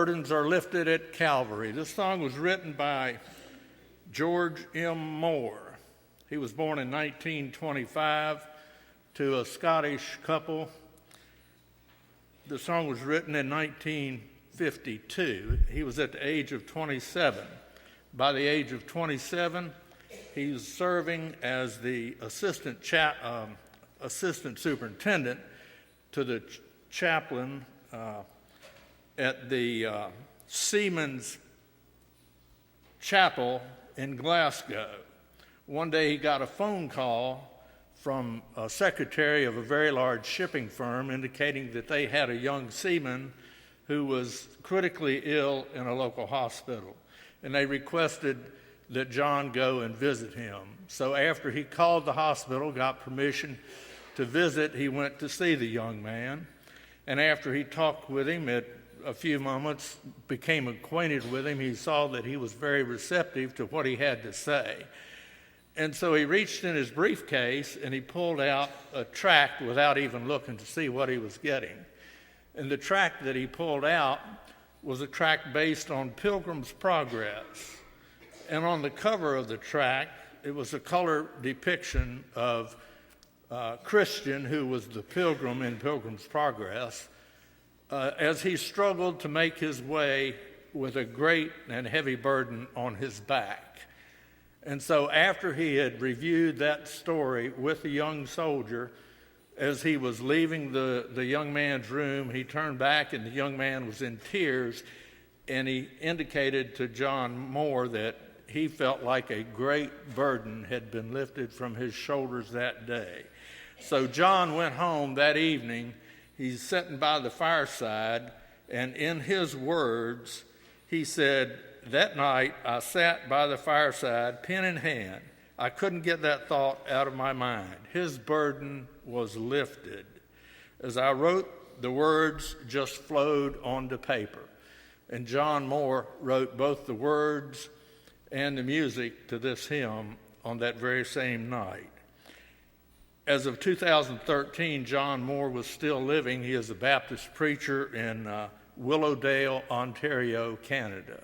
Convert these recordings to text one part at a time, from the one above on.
Burdens Are Lifted at Calvary. This song was written by George M. Moore. He was born in 1925 to a Scottish couple. The song was written in 1952. He was at the age of 27. By the age of 27, he was serving as the assistant superintendent to the chaplain at the Seamen's Chapel in Glasgow. One day he got a phone call from a secretary of a very large shipping firm indicating that they had a young seaman who was critically ill in a local hospital. And they requested that John go and visit him. So after he called the hospital, got permission to visit, he went to see the young man. And after he talked with him at a few moments, became acquainted with him, he saw that he was very receptive to what he had to say. And so he reached in his briefcase and he pulled out a tract without even looking to see what he was getting. And the tract that he pulled out was a tract based on Pilgrim's Progress. And on the cover of the tract, it was a color depiction of Christian, who was the pilgrim in Pilgrim's Progress, as he struggled to make his way with a great and heavy burden on his back. And so after he had reviewed that story with the young soldier, as he was leaving the young man's room, he turned back and the young man was in tears, and he indicated to John Moore that he felt like a great burden had been lifted from his shoulders that day. So John went home that evening. He's sitting by the fireside, and in his words, he said, "That night I sat by the fireside, pen in hand. I couldn't get that thought out of my mind. His burden was lifted. As I wrote, the words just flowed onto paper." And John Moore wrote both the words and the music to this hymn on that very same night. As of 2013, John Moore was still living. He is a Baptist preacher in Willowdale, Ontario, Canada.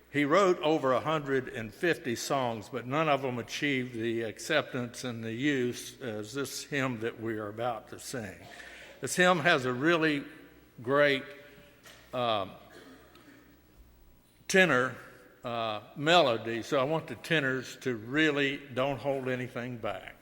He wrote over 150 songs, but none of them achieved the acceptance and the use as this hymn that we are about to sing. This hymn has a really great tenor melody, so I want the tenors to really don't hold anything back.